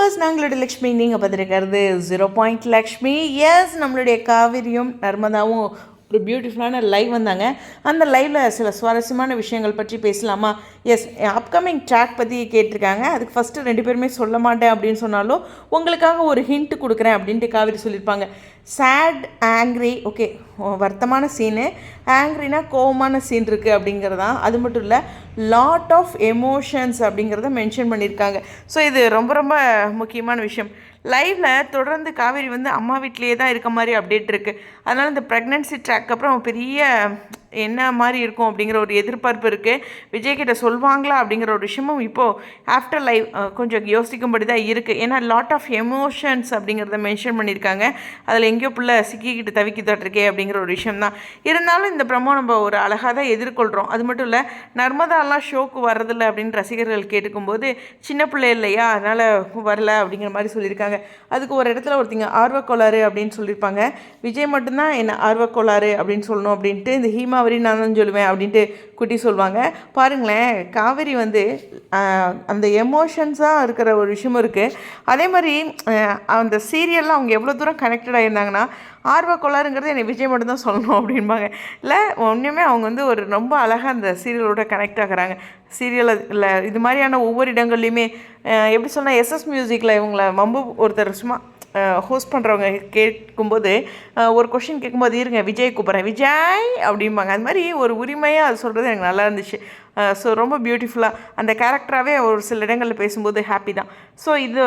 Viewers, நாங்களுடைய Lakshmi. நீங்கள் பார்த்துருக்கிறது 0 Lakshmi. S, நம்மளுடைய காவிரியும் நர்மதாவும் ஒரு பியூட்டிஃபுல்லான லைவ் வந்தாங்க. அந்த லைவில் சில சுவாரஸ்யமான விஷயங்கள் பற்றி பேசலாமா? எஸ், அப்கமிங் ட்ராக் பற்றி கேட்டிருக்காங்க. அதுக்கு ஃபஸ்ட்டு 2 பேருமே சொல்ல மாட்டேன் அப்படின்னு சொன்னாலும் உங்களுக்காக ஒரு ஹிண்ட் கொடுக்குறேன் அப்படின்ட்டு காவிரி சொல்லியிருப்பாங்க. சேட், ஆங்க்ரி, ஓகே, வருத்தமான சீனு. ஆங்க்ரினா கோவமான சீன் இருக்குது அப்படிங்கிறதான். அது மட்டும் இல்லை, லாட் ஆஃப் எமோஷன்ஸ் அப்படிங்கிறத மென்ஷன் பண்ணியிருக்காங்க. ஸோ இது ரொம்ப ரொம்ப முக்கியமான விஷயம். லைவில் தொடர்ந்து காவேரி வந்து அம்மா வீட்லேயே தான் இருக்க மாதிரி அப்டேட் இருக்குது. அதனால் இந்த ப்ரெக்னென்சி ட்ராக் அப்புறம் பெரிய என்ன மாதிரி இருக்கும் அப்படிங்கிற ஒரு எதிர்பார்ப்பு இருக்குது. விஜய்கிட்ட சொல்வாங்களா அப்படிங்கிற ஒரு விஷயமும் இப்போது ஆஃப்டர் லைவ் கொஞ்சம் யோசிக்கும்படி தான் இருக்குது. ஏன்னா லாட் ஆஃப் எமோஷன்ஸ் அப்படிங்கிறத மென்ஷன் பண்ணியிருக்காங்க. அதில் எங்கேயோ பிள்ளை சிக்கிக்கிட்டு தவிக்கிட்டாட்டிருக்கே அப்படிங்கிற ஒரு விஷயம் தான். இருந்தாலும் இந்த ப்ரமோ நம்ம ஒரு அழகாக தான் எதிர்கொள்கிறோம். அது மட்டும் இல்லை, நர்மதாலாம் ஷோக்கு வரதில்லை அப்படின்னு ரசிகர்கள் கேட்டுக்கும்போது சின்ன பிள்ளை இல்லையா, அதனால் வரல அப்படிங்கிற மாதிரி சொல்லியிருக்காங்க. அதுக்கு ஒரு இடத்துல ஒருத்திங்க ஆர்வக்கோளாறு அப்படின்னு சொல்லியிருப்பாங்க. விஜய் மட்டும்தான் என்ன ஆர்வக்கோளாறு அப்படின்னு சொல்லணும் அப்படின்ட்டு இந்த ஹீமாவரி நான் தான் சொல்லுவேன் அப்படின்ட்டு குட்டி சொல்லுவாங்க. பாருங்களேன், காவேரி வந்து அந்த எமோஷன்ஸாக இருக்கிற ஒரு விஷயமும் இருக்குது. அதே மாதிரி அந்த சீரியலில் அவங்க எவ்வளோ தூரம் கனெக்டட் ஆகியிருந்தாங்கன்னா, ஆர்வக்கோளாறுங்கிறது என்னை விஜய் மட்டும்தான் சொல்லணும் அப்படின்பாங்க. இல்லை, ஒன்றுமே அவங்க வந்து ஒரு ரொம்ப அழகாக அந்த சீரியலோட கனெக்ட் ஆகுறாங்க. சீரியலில் இல்லை, இது மாதிரியான ஒவ்வொரு இடங்கள்லையுமே எப்படி சொன்னால், எஸ்எஸ் மியூசிக்கில் இவங்கள மம்பு ஒருத்தர் சும்மா ஹோஸ்ட் பண்ணுறவங்க கேட்கும்போது ஒரு கொஷின் கேட்கும்போது, இருங்க விஜய் கூப்பிட்றேன் விஜய் அப்படிம்பாங்க. அது மாதிரி ஒரு உரிமையாக அது சொல்கிறது எனக்கு நல்லா இருந்துச்சு. ஸோ ரொம்ப பியூட்டிஃபுல்லாக அந்த கேரக்டராகவே ஒரு சில இடங்களில் பேசும்போது ஹாப்பி தான். ஸோ இது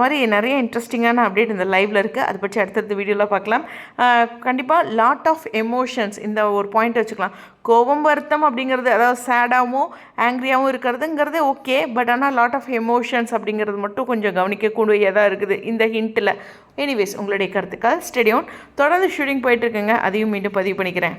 மாதிரி நிறைய இன்ட்ரெஸ்டிங்கான அப்டேட் இந்த லைவில் இருக்குது. அதை பற்றி அடுத்தடுத்த வீடியோவில் பார்க்கலாம். கண்டிப்பாக லாட் ஆஃப் எமோஷன்ஸ், இந்த ஒரு பாயிண்ட் வச்சுக்கலாம். கோபம், வருத்தம் அப்படிங்கிறது, அதாவது சேடாகவும் ஆங்க்ரியாகவும் இருக்கிறதுங்கிறது ஓகே. பட் ஆனால் லாட் ஆஃப் எமோஷன்ஸ் அப்படிங்கிறது மட்டும் கொஞ்சம் கவனிக்கக்கூடியதாக இருக்குது இந்த ஹிண்ட்டில். எனிவேஸ், உங்களுடைய கருத்துக்கள் ஸ்டேடியம் தொடர்ந்து ஷூட்டிங் போயிட்டுருக்குங்க. அதையும் மீண்டும் பதிவு பண்ணிக்கிறேன்.